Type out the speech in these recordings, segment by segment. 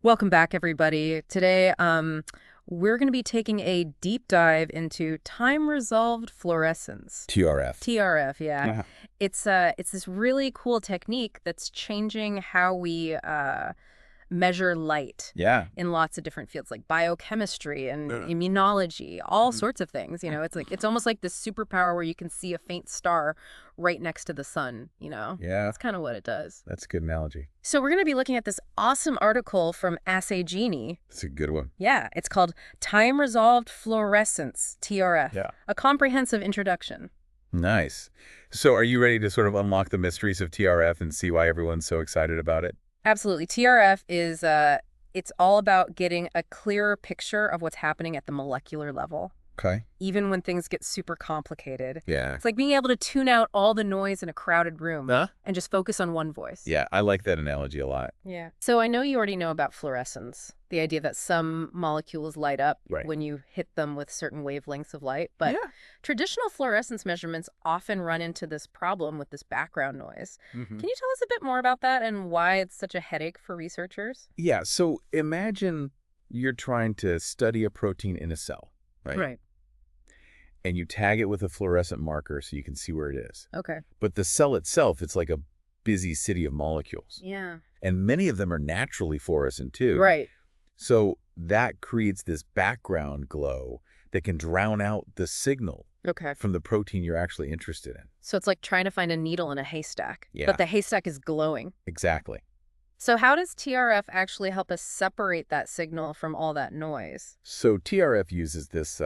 Welcome back, everybody. Today, we're going to be taking a deep dive into time-resolved fluorescence. TRF. TRF, yeah. Uh-huh. It's this really cool technique that's changing how we measure light Yeah. in lots of different fields, like biochemistry and Ugh. immunology, all Mhm. sorts of things. It's almost like this superpower where you can see a faint star right next to the sun. Yeah, That's kind of what it does. that's a good analogy. So we're going to be looking at this awesome article from Assay. That's a good one. Yeah, it's called Time Resolved Fluorescence, TRF, Yeah. a comprehensive introduction. Nice. So are you ready to sort of unlock the mysteries of TRF and see why everyone's so excited about it? Absolutely. TRF is it's all about getting a clearer picture of what's happening at the molecular level, Okay. even when things get super complicated. Yeah. It's like being able to tune out all the noise in a crowded room Huh? and just focus on one voice. Yeah, I like that analogy a lot. Yeah. So I know you already know about fluorescence, the idea that some molecules light up Right. when you hit them with certain wavelengths of light. But Yeah. traditional fluorescence measurements often run into this problem with this background noise. Mhm. Can you tell us a bit more about that and why it's such a headache for researchers? Yeah, so imagine you're trying to study a protein in a cell, right? Right. And you tag it with a fluorescent marker so you can see where it is. Okay. But the cell itself, it's like a busy city of molecules. Yeah. And many of them are naturally fluorescent too. Right. So that creates this background glow that can drown out the signal Okay. from the protein you're actually interested in. So it's like trying to find a needle in a haystack. Yeah. But the haystack is glowing. Exactly. So how does TRF actually help us separate that signal from all that noise? So TRF uses this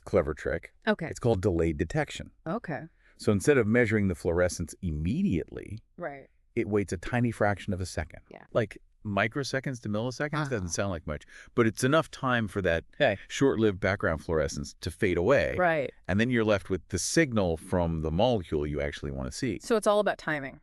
clever trick. Okay. It's called delayed detection. Okay. So instead of measuring the fluorescence immediately, Right. it waits a tiny fraction of a second. Yeah. Like microseconds to milliseconds Oh. doesn't sound like much, but it's enough time for that short-lived background fluorescence to fade away. Right. And then you're left with the signal from the molecule you actually want to see. So it's all about timing.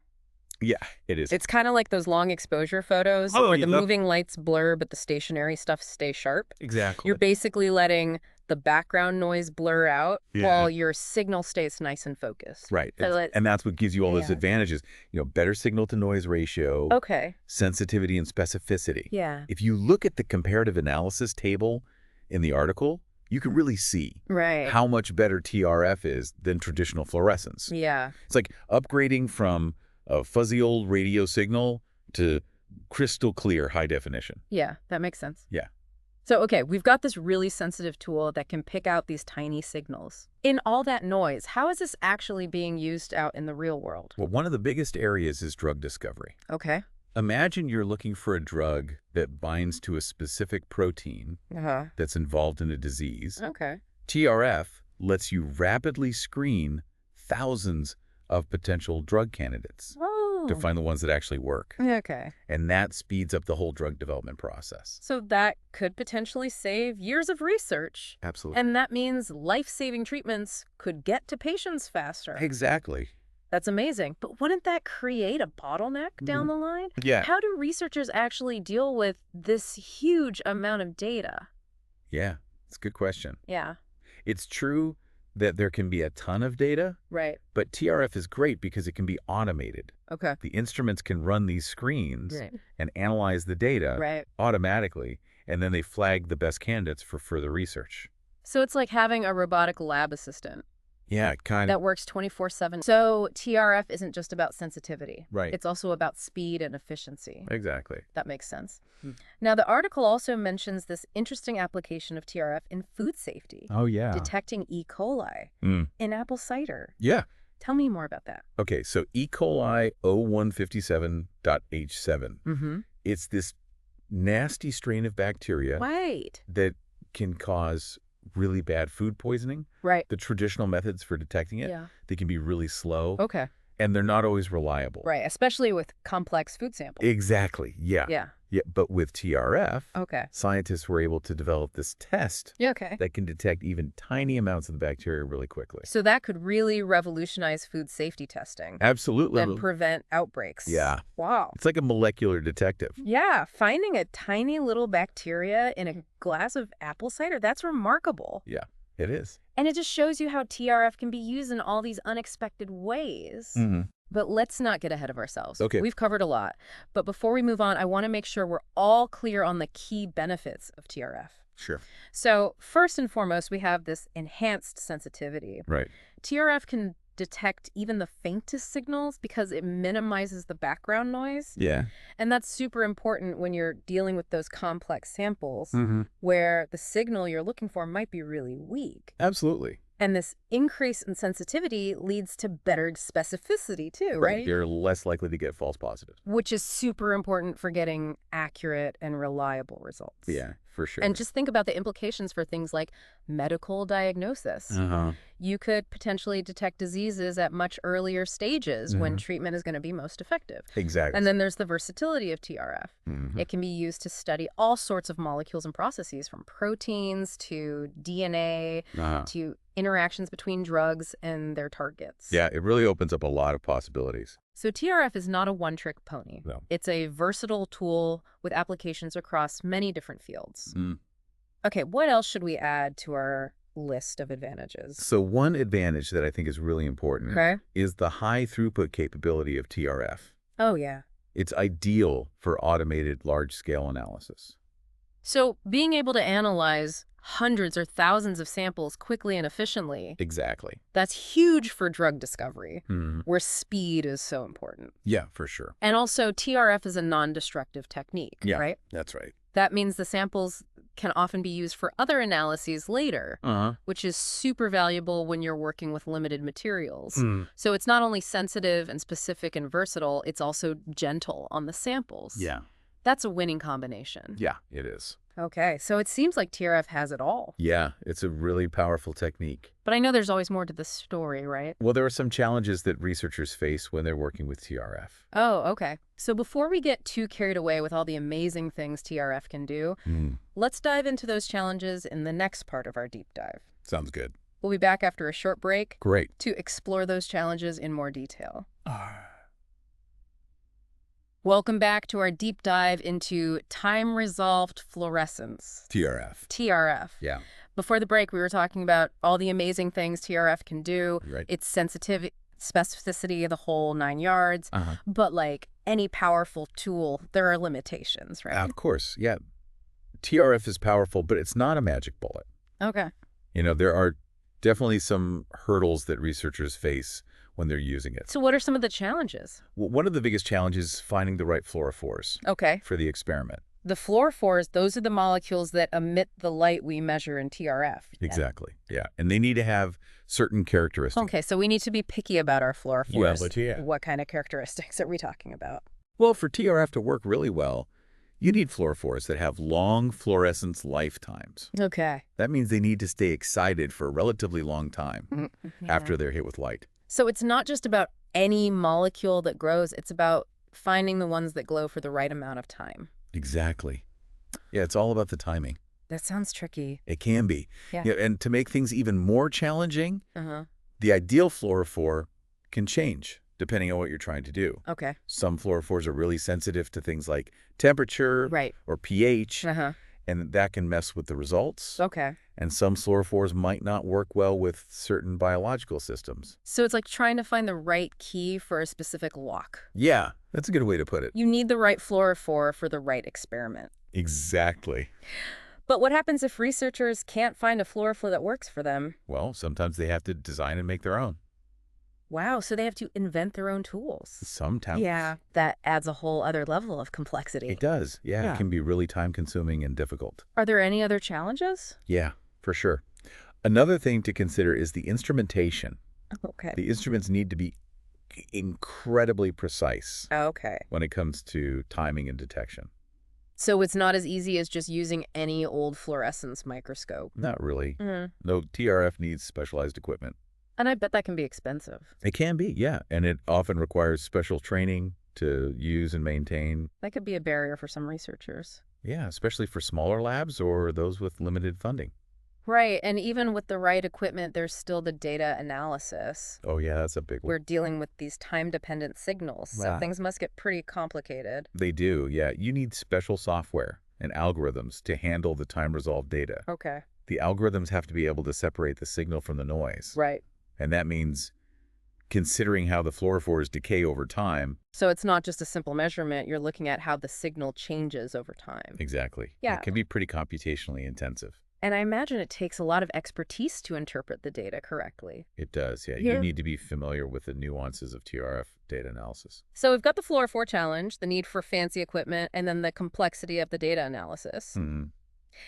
Yeah, it is. It's kind of like those long exposure photos Oh, where yeah. the moving lights blur, but the stationary stuff stays sharp. Exactly. You're basically letting the background noise blur out while your signal stays nice and focused. Right. So And that's what gives you all those Yeah. advantages. Better signal to noise ratio, Okay. sensitivity and specificity. Yeah. If you look at the comparative analysis table in the article, you can really see Right. how much better TRF is than traditional fluorescence. Yeah. It's like upgrading from a fuzzy old radio signal to crystal clear high definition. Yeah. That makes sense. Yeah. So, okay, we've got this really sensitive tool that can pick out these tiny signals. In all that noise, how is this actually being used out in the real world? Well, one of the biggest areas is drug discovery. Okay. Imagine you're looking for a drug that binds to a specific protein Uh-huh. that's involved in a disease. Okay. TRF lets you rapidly screen thousands of potential drug candidates Oh. to find the ones that actually work. Okay. And that speeds up the whole drug development process. So that could potentially save years of research. Absolutely. And that means life-saving treatments could get to patients faster. Exactly. That's amazing. But wouldn't that create a bottleneck down the line? Yeah. How do researchers actually deal with this huge amount of data? Yeah. It's a good question. Yeah. It's true that there can be a ton of data, Right. but TRF is great because it can be automated. Okay. The instruments can run these screens Right. and analyze the data Right. automatically, and then they flag the best candidates for further research. So it's like having a robotic lab assistant Yeah, kind of. that works 24/7. So TRF isn't just about sensitivity. Right. It's also about speed and efficiency. Exactly. That makes sense. Hmm. Now, the article also mentions this interesting application of TRF in food safety, Oh, yeah. detecting E. coli in apple cider. Yeah. Tell me more about that. Okay, so E. coli 0157.H7. Mm-hmm. It's this nasty strain of bacteria Wait. that can cause really bad food poisoning. Right. The traditional methods for detecting it, Yeah. they can be really slow, Okay. and they're not always reliable. Right. Especially with complex food samples. Exactly, yeah. Yeah. Yeah, but with TRF, Okay. scientists were able to develop this test Yeah. Okay. that can detect even tiny amounts of the bacteria really quickly. So that could really revolutionize food safety testing Absolutely. and prevent outbreaks. Yeah. Wow. It's like a molecular detective. Yeah. Finding a tiny little bacteria in a glass of apple cider, that's remarkable. Yeah, it is. And it just shows you how TRF can be used in all these unexpected ways. Mm-hmm. But let's not get ahead of ourselves. Okay. We've covered a lot. But before we move on, I want to make sure we're all clear on the key benefits of TRF. Sure. So first and foremost, we have this enhanced sensitivity. Right. TRF can detect even the faintest signals because it minimizes the background noise. Yeah. And that's super important when you're dealing with those complex samples Mm-hmm. where the signal you're looking for might be really weak. Absolutely. And this increase in sensitivity leads to better specificity too, right? You're less likely to get false positives. Which is super important for getting accurate and reliable results. Yeah, for sure. And just think about the implications for things like medical diagnosis. Uh-huh. You could potentially detect diseases at much earlier stages when Mhm. treatment is going to be most effective. Exactly. And then there's the versatility of TRF. Mhm. It can be used to study all sorts of molecules and processes, from proteins to DNA Uh-huh. to interactions between drugs and their targets. Yeah, it really opens up a lot of possibilities. So TRF is not a one-trick pony. No. It's a versatile tool with applications across many different fields. Mm. Okay, what else should we add to our list of advantages? So one advantage that I think is really important Okay. is the high throughput capability of TRF. Oh, yeah. It's ideal for automated large-scale analysis. So being able to analyze hundreds or thousands of samples quickly and efficiently, Exactly. that's huge for drug discovery, Mhm. where speed is so important. Yeah, for sure. And also, TRF is a non-destructive technique, Yeah. right? That's right. That means the samples can often be used for other analyses later, Uh-huh. which is super valuable when you're working with limited materials. Mm. So it's not only sensitive and specific and versatile, it's also gentle on the samples. Yeah. That's a winning combination. Yeah, it is. Okay, so it seems like TRF has it all. Yeah, it's a really powerful technique. But I know there's always more to the story, right? Well, there are some challenges that researchers face when they're working with TRF. Oh, okay. So before we get too carried away with all the amazing things TRF can do, let's dive into those challenges in the next part of our deep dive. Sounds good. We'll be back after a short break Great. to explore those challenges in more detail. Welcome back to our deep dive into time-resolved fluorescence, TRF. TRF. Yeah. Before the break, we were talking about all the amazing things TRF can do, Right. its sensitivity, specificity, the whole 9 yards. Uh-huh. But like any powerful tool, there are limitations, right? Of course, yeah. TRF is powerful, but it's not a magic bullet. Okay. You know, there are definitely some hurdles that researchers face when they're using it. So what are some of the challenges? Well, one of the biggest challenges is finding the right fluorophores Okay. for the experiment. The fluorophores, those are the molecules that emit the light we measure in TRF. Exactly, yeah. And they need to have certain characteristics. Okay, so we need to be picky about our fluorophores. Well, but yeah. What kind of characteristics are we talking about? Well, for TRF to work really well, you need fluorophores that have long fluorescence lifetimes. Okay. That means they need to stay excited for a relatively long time after they're hit with light. So it's not just about any molecule that grows, it's about finding the ones that glow for the right amount of time. Exactly. Yeah, it's all about the timing. That sounds tricky. It can be. Yeah. And to make things even more challenging, Uh-huh. the ideal fluorophore can change depending on what you're trying to do. Okay. Some fluorophores are really sensitive to things like temperature Right. or pH, Uh-huh. and that can mess with the results. Okay. And some fluorophores might not work well with certain biological systems. So it's like trying to find the right key for a specific lock. Yeah, that's a good way to put it. You need the right fluorophore for the right experiment. Exactly. But what happens if researchers can't find a fluorophore that works for them? Well, sometimes they have to design and make their own. Wow, so they have to invent their own tools. Sometimes. Yeah, that adds a whole other level of complexity. It does. Yeah, it can be really time-consuming and difficult. Are there any other challenges? Yeah, for sure. Another thing to consider is the instrumentation. Okay. The instruments need to be incredibly precise Okay. when it comes to timing and detection. So it's not as easy as just using any old fluorescence microscope. Not really. Mm. No, TRF needs specialized equipment. And I bet that can be expensive. It can be, yeah. And it often requires special training to use and maintain. That could be a barrier for some researchers. Yeah, especially for smaller labs or those with limited funding. Right, and even with the right equipment, there's still the data analysis. Oh, yeah, that's a big one. We're dealing with these time-dependent signals, so Wow. things must get pretty complicated. They do, yeah. You need special software and algorithms to handle the time-resolved data. Okay. The algorithms have to be able to separate the signal from the noise. Right. And that means considering how the fluorophores decay over time. So it's not just a simple measurement. You're looking at how the signal changes over time. Exactly. Yeah. It can be pretty computationally intensive. And I imagine it takes a lot of expertise to interpret the data correctly. It does, yeah. Yeah. You need to be familiar with the nuances of TRF data analysis. So we've got the fluorophore challenge, the need for fancy equipment, and then the complexity of the data analysis. Hmm.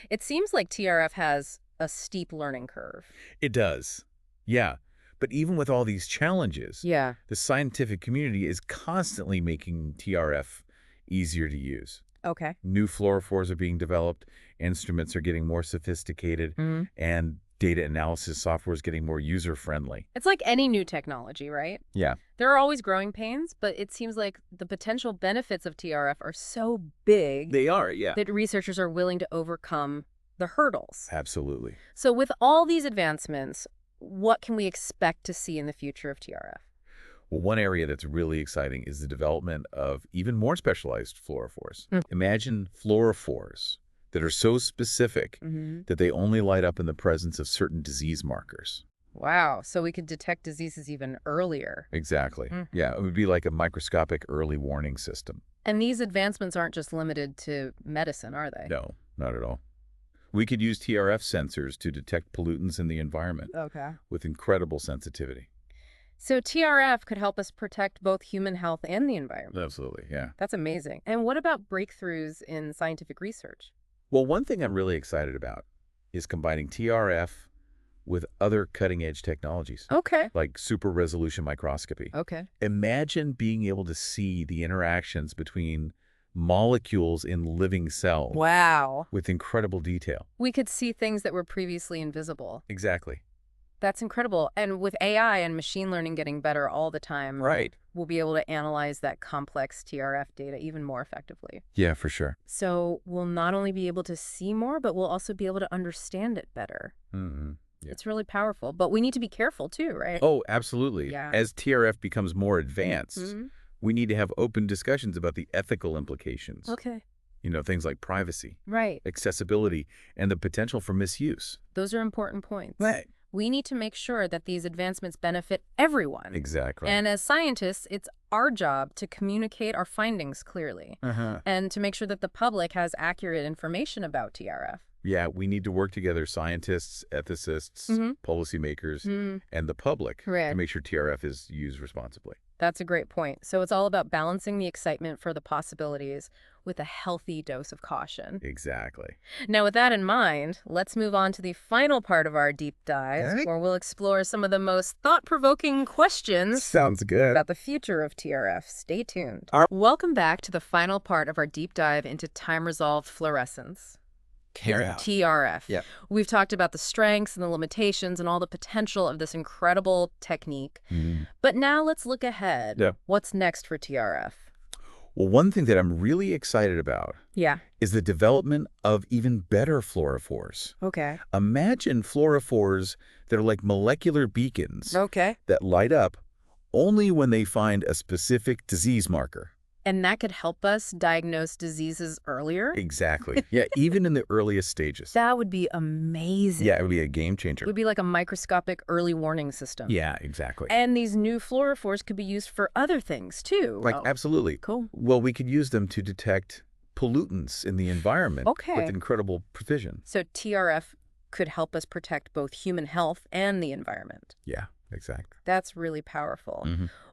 It seems like TRF has a steep learning curve. It does. Yeah. But even with all these challenges, Yeah. the scientific community is constantly making TRF easier to use. Okay. New fluorophores are being developed, instruments are getting more sophisticated, Mhm. and data analysis software is getting more user-friendly. It's like any new technology, right? Yeah. There are always growing pains, but it seems like the potential benefits of TRF are so big They are, yeah. that researchers are willing to overcome the hurdles. Absolutely. So with all these advancements, what can we expect to see in the future of TRF? Well, one area that's really exciting is the development of even more specialized fluorophores. Imagine fluorophores that are so specific that they only light up in the presence of certain disease markers. Wow, so we could detect diseases even earlier. Exactly. Yeah, it would be like a microscopic early warning system. And these advancements aren't just limited to medicine, are they? No, not at all. We could use TRF sensors to detect pollutants in the environment Okay. with incredible sensitivity. So TRF could help us protect both human health and the environment. Absolutely, yeah. That's amazing. And what about breakthroughs in scientific research? Well, one thing I'm really excited about is combining TRF with other cutting-edge technologies, Okay. like super-resolution microscopy. Okay. Imagine being able to see the interactions between molecules in living cells Wow. with incredible detail. We could see things that were previously invisible. Exactly. That's incredible. And with AI and machine learning getting better all the time, Right. we'll be able to analyze that complex TRF data even more effectively. Yeah, for sure. So we'll not only be able to see more, but we'll also be able to understand it better. Mm-hmm. Yeah. It's really powerful, but we need to be careful too, right? Oh, absolutely. Yeah. As TRF becomes more advanced, Mhm. we need to have open discussions about the ethical implications. Okay. Things like privacy, Right. accessibility, and the potential for misuse. Those are important points. Right. We need to make sure that these advancements benefit everyone. Exactly. And as scientists, it's our job to communicate our findings clearly and to make sure that the public has accurate information about TRF. Yeah, we need to work together, scientists, ethicists, policymakers, and the public to Correct. make sure TRF is used responsibly. That's a great point. So it's all about balancing the excitement for the possibilities with a healthy dose of caution. Exactly. Now, with that in mind, let's move on to the final part of our deep dive, Okay. where we'll explore some of the most thought-provoking questions Sounds good. about the future of TRF. Stay tuned. Our- Welcome back to the final part of our deep dive into time-resolved fluorescence. TRF. Yeah. We've talked about the strengths and the limitations and all the potential of this incredible technique. But now let's look ahead. Yeah. What's next for TRF? Well, one thing that I'm really excited about Yeah. is the development of even better fluorophores. Okay. Imagine fluorophores that are like molecular beacons Okay. that light up only when they find a specific disease marker. And that could help us diagnose diseases earlier? Exactly. Yeah, even in the earliest stages. That would be amazing. Yeah, it would be a game changer. It would be like a microscopic early warning system. Yeah, exactly. And these new fluorophores could be used for other things, too. Like, Oh, absolutely. cool. Well, we could use them to detect pollutants in the environment Okay. with incredible precision. So TRF could help us protect both human health and the environment. Yeah, exactly. That's really powerful.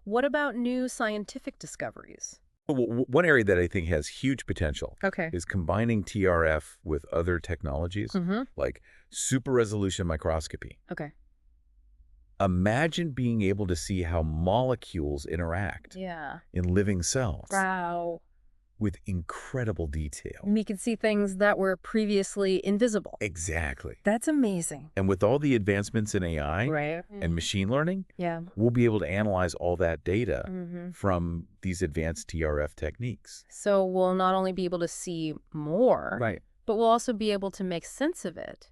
What about new scientific discoveries? One area that I think has huge potential Okay. is combining TRF with other technologies like super resolution microscopy. Okay. Imagine being able to see how molecules interact Yeah. in living cells Wow. with incredible detail. We could see things that were previously invisible. Exactly. That's amazing. And with all the advancements in AI Right. and machine learning, Yeah. we'll be able to analyze all that data Mm-hmm. from these advanced TRF techniques. So we'll not only be able to see more, Right. but we'll also be able to make sense of it.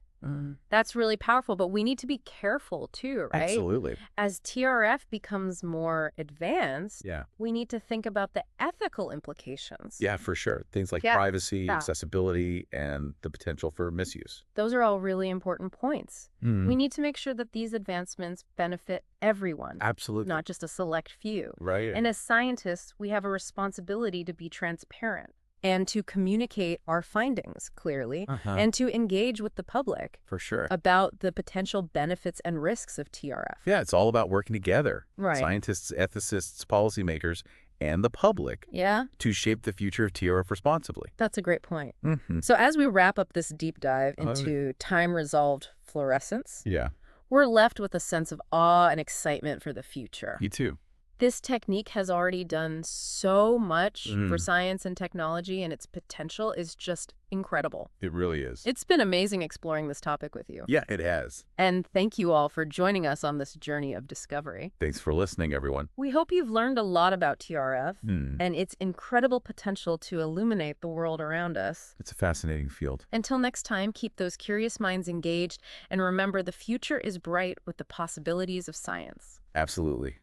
That's really powerful, but we need to be careful too, right? Absolutely. As TRF becomes more advanced, Yeah. we need to think about the ethical implications. Yeah, for sure. Things like Yeah. privacy, Yeah. accessibility, and the potential for misuse. Those are all really important points. Mm. We need to make sure that these advancements benefit everyone, Absolutely. not just a select few. Right. And as scientists, we have a responsibility to be transparent and to communicate our findings clearly and to engage with the public For sure. about the potential benefits and risks of TRF. Yeah, it's all about working together. Right. Scientists, ethicists, policymakers, and the public Yeah, to shape the future of TRF responsibly. that's a great point. Mm-hmm. So as we wrap up this deep dive Oh, into time-resolved fluorescence, Yeah, we're left with a sense of awe and excitement for the future. me too. This technique has already done so much for Mm. science and technology, and its potential is just incredible. It really is. It's been amazing exploring this topic with you. Yeah, it has. And thank you all for joining us on this journey of discovery. Thanks for listening, everyone. We hope you've learned a lot about TRF Mm. and its incredible potential to illuminate the world around us. It's a fascinating field. Until next time, keep those curious minds engaged, and remember the future is bright with the possibilities of science. Absolutely.